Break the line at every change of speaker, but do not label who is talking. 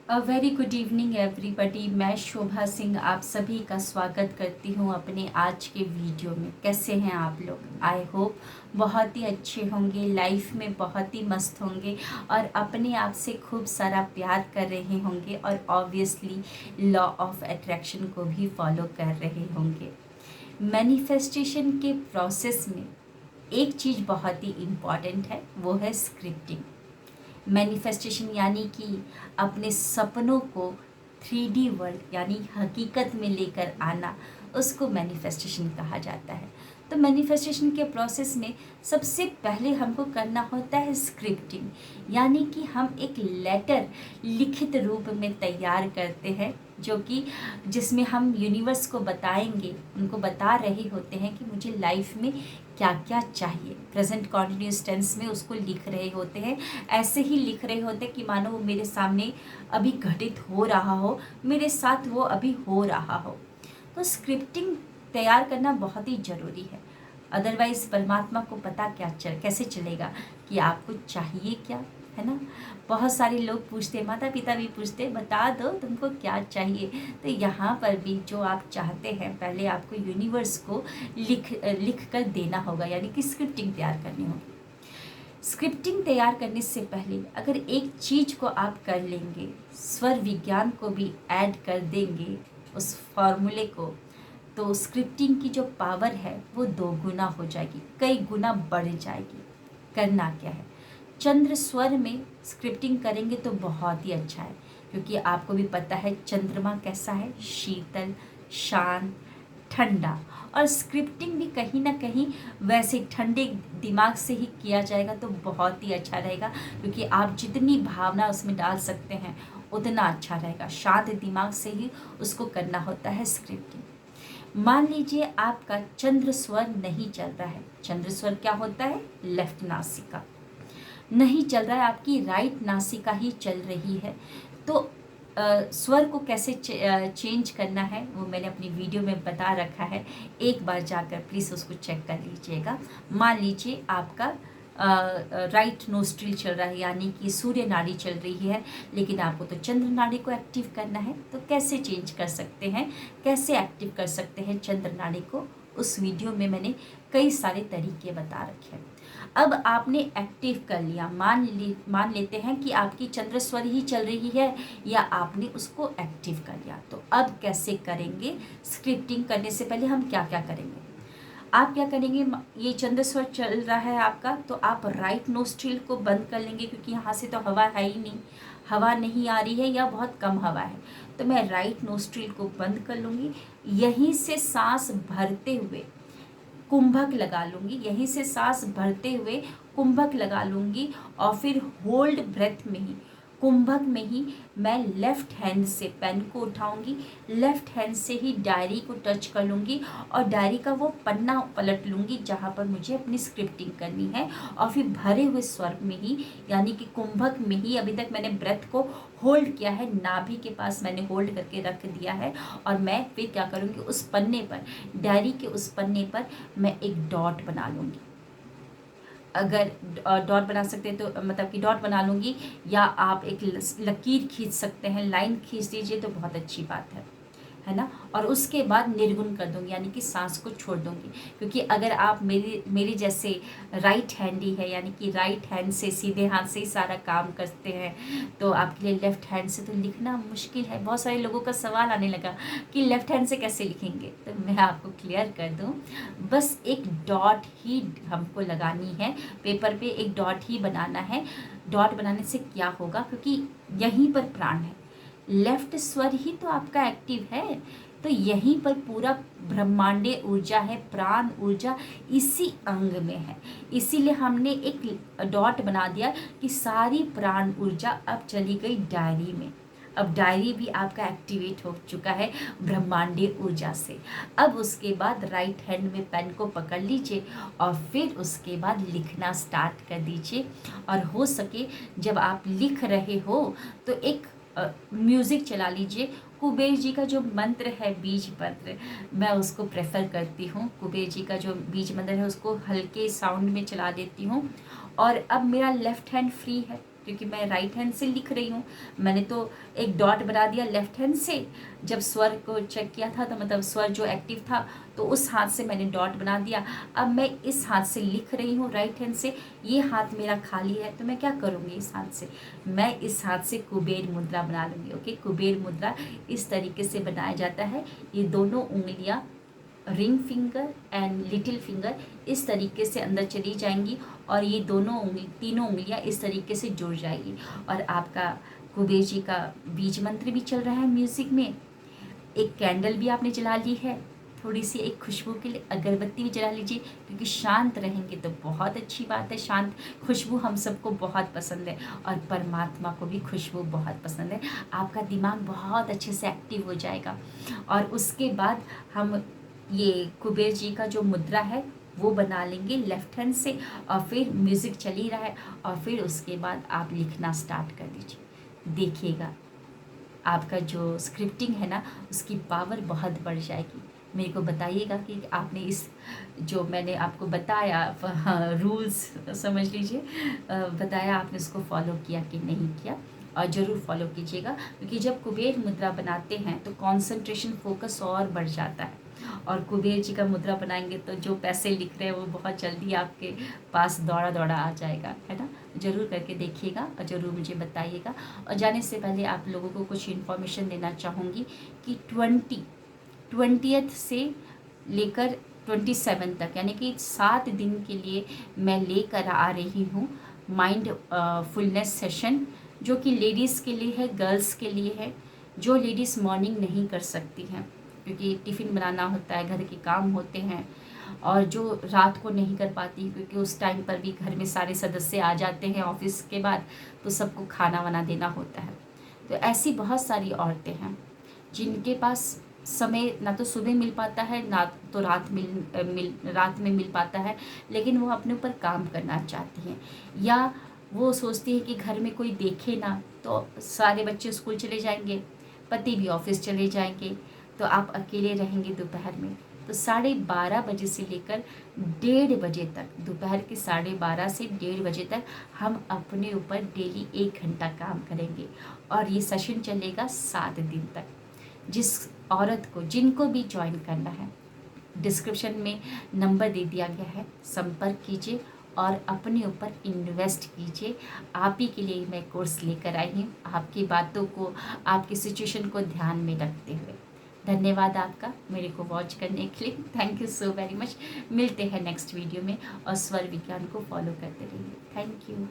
Very good evening everybody. मैं शोभा सिंह आप सभी का स्वागत करती हूँ अपने आज के वीडियो में। कैसे हैं आप लोग? आई होप बहुत ही अच्छे होंगे, लाइफ में बहुत ही मस्त होंगे और अपने आप से खूब सारा प्यार कर रहे होंगे और ऑब्वियसली लॉ ऑफ अट्रैक्शन को भी फॉलो कर रहे होंगे। मैनिफेस्टेशन के प्रोसेस में एक चीज़ बहुत ही इम्पॉर्टेंट है, वो है स्क्रिप्टिंग। मैनिफेस्टेशन यानी कि अपने सपनों को 3D वर्ल्ड यानी हकीकत में लेकर आना, उसको मैनिफेस्टेशन कहा जाता है। तो मैनिफेस्टेशन के प्रोसेस में सबसे पहले हमको करना होता है स्क्रिप्टिंग, यानी कि हम एक लेटर लिखित रूप में तैयार करते हैं, जो कि जिसमें हम यूनिवर्स को बताएंगे, उनको बता रहे होते हैं कि मुझे लाइफ में क्या क्या चाहिए। प्रेजेंट कॉन्टिन्यूस टेंस में उसको लिख रहे होते हैं, ऐसे ही लिख रहे होते हैं कि मानो वो मेरे सामने अभी घटित हो रहा हो, मेरे साथ वो अभी हो रहा हो। तो स्क्रिप्टिंग तैयार करना बहुत ही ज़रूरी है, अदरवाइज़ परमात्मा को पता कैसे चलेगा कि आपको चाहिए क्या, है ना। बहुत सारे लोग पूछते, माता पिता भी पूछते, बता दो तुमको क्या चाहिए। तो यहाँ पर भी जो आप चाहते हैं, पहले आपको यूनिवर्स को लिख कर देना होगा, यानी कि स्क्रिप्टिंग तैयार करनी होगी। स्क्रिप्टिंग तैयार करने से पहले अगर एक चीज़ को आप कर लेंगे, स्वर विज्ञान को भी ऐड कर देंगे उस फॉर्मूले को, तो स्क्रिप्टिंग की जो पावर है वो 2 गुना हो जाएगी, कई गुना बढ़ जाएगी। करना क्या है, चंद्र स्वर में स्क्रिप्टिंग करेंगे तो बहुत ही अच्छा है, क्योंकि आपको भी पता है चंद्रमा कैसा है, शीतल, शांत, ठंडा। और स्क्रिप्टिंग भी कहीं ना कहीं वैसे ठंडे दिमाग से ही किया जाएगा तो बहुत ही अच्छा रहेगा, क्योंकि आप जितनी भावना उसमें डाल सकते हैं उतना अच्छा रहेगा। शांत दिमाग से ही उसको करना होता है स्क्रिप्टिंग। मान लीजिए आपका चंद्र स्वर नहीं चल रहा है। चंद्र स्वर क्या होता है? लेफ्ट नासिका नहीं चल रहा है, आपकी राइट नासिका ही चल रही है। तो स्वर को कैसे चेंज करना है वो मैंने अपनी वीडियो में बता रखा है, एक बार जाकर प्लीज़ उसको चेक कर लीजिएगा। मान लीजिए आपका राइट नोस्ट्रिल चल रहा है, यानी कि सूर्य नाड़ी चल रही है, लेकिन आपको तो चंद्र नाड़ी को एक्टिव करना है। तो कैसे चेंज कर सकते हैं, कैसे एक्टिव कर सकते हैं चंद्र नाड़ी को, उस वीडियो में मैंने कई सारे तरीके बता रखे हैं। अब आपने एक्टिव कर लिया, मान लेते हैं कि आपकी चंद्र स्वर ही चल रही है या आपने उसको एक्टिव कर लिया। तो अब कैसे करेंगे? स्क्रिप्टिंग करने से पहले हम क्या क्या करेंगे? आप क्या करेंगे, ये चंद्र स्वर चल रहा है आपका, तो आप राइट नोस्ट्रिल को बंद कर लेंगे, क्योंकि यहाँ से तो हवा है ही नहीं, हवा नहीं आ रही है या बहुत कम हवा है। तो मैं राइट नोस्ट्रिल को बंद कर लूँगी, यहीं से सांस भरते हुए कुंभक लगा लूँगी, यहीं से सांस भरते हुए कुंभक लगा लूँगी, और फिर होल्ड ब्रेथ में ही, कुंभक में ही मैं लेफ़्ट हैंड से पेन को उठाऊंगी, लेफ़्ट हैंड से ही डायरी को टच कर लूँगी और डायरी का वो पन्ना पलट लूँगी जहाँ पर मुझे अपनी स्क्रिप्टिंग करनी है। और फिर भरे हुए स्वर में ही, यानी कि कुंभक में ही, अभी तक मैंने ब्रेथ को होल्ड किया है, नाभि के पास मैंने होल्ड करके रख दिया है। और मैं फिर क्या करूँगी, उस पन्ने पर, डायरी के उस पन्ने पर मैं एक डॉट बना लूँगी। अगर डॉट बना सकते हैं तो मतलब कि डॉट बना लूँगी, या आप एक लकीर खींच सकते हैं, लाइन खींच दीजिए तो बहुत अच्छी बात है ना। और उसके बाद निर्गुण कर दूँगी, यानी कि सांस को छोड़ दूँगी, क्योंकि अगर आप मेरी जैसे राइट हैंडी है, यानी कि राइट हैंड से, सीधे हाथ से ही सारा काम करते हैं, तो आपके लिए लेफ़्ट हैंड से तो लिखना मुश्किल है। बहुत सारे लोगों का सवाल आने लगा कि लेफ़्ट हैंड से कैसे लिखेंगे, तो मैं आपको क्लियर कर दूँ, बस एक डॉट ही हमको लगानी है, पेपर पे एक डॉट ही बनाना है। डॉट बनाने से क्या होगा, क्योंकि यहीं पर प्राण है, लेफ्ट स्वर ही तो आपका एक्टिव है, तो यहीं पर पूरा ब्रह्मांडीय ऊर्जा है, प्राण ऊर्जा इसी अंग में है। इसीलिए हमने एक डॉट बना दिया कि सारी प्राण ऊर्जा अब चली गई डायरी में। अब डायरी भी आपका एक्टिवेट हो चुका है ब्रह्मांडीय ऊर्जा से। अब उसके बाद राइट हैंड में पेन को पकड़ लीजिए और फिर उसके बाद लिखना स्टार्ट कर दीजिए। और हो सके जब आप लिख रहे हो तो एक म्यूज़िक चला लीजिए। कुबेर जी का जो मंत्र है, बीज मंत्र, मैं उसको प्रेफर करती हूँ। कुबेर जी का जो बीज मंत्र है उसको हल्के साउंड में चला देती हूँ। और अब मेरा लेफ़्ट हैंड फ्री है, क्योंकि मैं राइट हैंड से लिख रही हूँ। मैंने तो एक डॉट बना दिया लेफ्ट हैंड से, जब स्वर को चेक किया था तो मतलब स्वर जो एक्टिव था तो उस हाथ से मैंने डॉट बना दिया। अब मैं इस हाथ से लिख रही हूँ राइट हैंड से, ये हाथ मेरा खाली है, तो मैं क्या करूँगी इस हाथ से, मैं इस हाथ से कुबेर मुद्रा बना लूँगी। ओके, कुबेर मुद्रा इस तरीके से बनाया जाता है। ये दोनों उंगलियाँ, ring finger and little finger, इस तरीके से अंदर चली जाएंगी और ये दोनों उंगली, तीनों उंगलियां इस तरीके से जुड़ जाएगी। और आपका कुबेर जी का बीज मंत्र भी चल रहा है म्यूज़िक में। एक कैंडल भी आपने जला ली है, थोड़ी सी एक खुशबू के लिए अगरबत्ती भी जला लीजिए, क्योंकि शांत रहेंगे तो बहुत अच्छी बात है। शांत खुशबू हम सबको बहुत पसंद है और परमात्मा को भी खुशबू बहुत पसंद है। आपका दिमाग बहुत अच्छे से एक्टिव हो जाएगा। और उसके बाद हम ये कुबेर जी का जो मुद्रा है वो बना लेंगे लेफ्ट हैंड से, और फिर म्यूज़िक चल ही रहा है और फिर उसके बाद आप लिखना स्टार्ट कर दीजिए। देखिएगा आपका जो स्क्रिप्टिंग है ना उसकी पावर बहुत बढ़ जाएगी। मेरे को बताइएगा कि आपने इस जो मैंने आपको बताया रूल्स समझ लीजिए, बताया आपने उसको फॉलो किया कि नहीं किया, और ज़रूर फॉलो कीजिएगा। क्योंकि जब कुबेर मुद्रा बनाते हैं तो कंसंट्रेशन फोकस और बढ़ जाता है, और कुबेर जी का मुद्रा बनाएंगे तो जो पैसे लिख रहे हैं वो बहुत जल्दी आपके पास दौड़ा दौड़ा आ जाएगा, है ना। ज़रूर करके देखिएगा और ज़रूर मुझे बताइएगा। और जाने से पहले आप लोगों को कुछ इन्फॉर्मेशन देना चाहूँगी कि 20th से लेकर 27 तक, यानी कि 7 दिन के लिए मैं लेकर आ रही हूँ माइंड फुलनेस सेशन, जो कि लेडीज़ के लिए है, गर्ल्स के लिए है। जो लेडीज़ मॉर्निंग नहीं कर सकती हैं क्योंकि टिफ़िन बनाना होता है, घर के काम होते हैं, और जो रात को नहीं कर पाती क्योंकि उस टाइम पर भी घर में सारे सदस्य आ जाते हैं ऑफिस के बाद, तो सबको खाना वाना देना होता है। तो ऐसी बहुत सारी औरतें हैं जिनके पास समय ना तो सुबह मिल पाता है ना तो रात रात में मिल पाता है, लेकिन वो अपने ऊपर काम करना चाहती हैं, या वो सोचती है कि घर में कोई देखे ना, तो सारे बच्चे स्कूल चले जाएंगे, पति भी ऑफिस चले जाएंगे, तो आप अकेले रहेंगे दोपहर में। तो 12:30 बजे से लेकर 1:30 बजे तक, दोपहर के 12:30 से 1:30 बजे तक हम अपने ऊपर डेली 1 घंटा काम करेंगे, और ये सेशन चलेगा 7 दिन तक। जिस औरत को, जिनको भी ज्वाइन करना है, डिस्क्रिप्शन में नंबर दे दिया गया है, संपर्क कीजिए और अपने ऊपर इन्वेस्ट कीजिए। आप ही के लिए मैं कोर्स लेकर आई हूँ, आपकी बातों को, आपकी सिचुएशन को ध्यान में रखते हुए। धन्यवाद आपका मेरे को वॉच करने के लिए, thank you so very much. मिलते हैं नेक्स्ट वीडियो में, और स्वर विज्ञान को फॉलो करते रहिए। Thank you.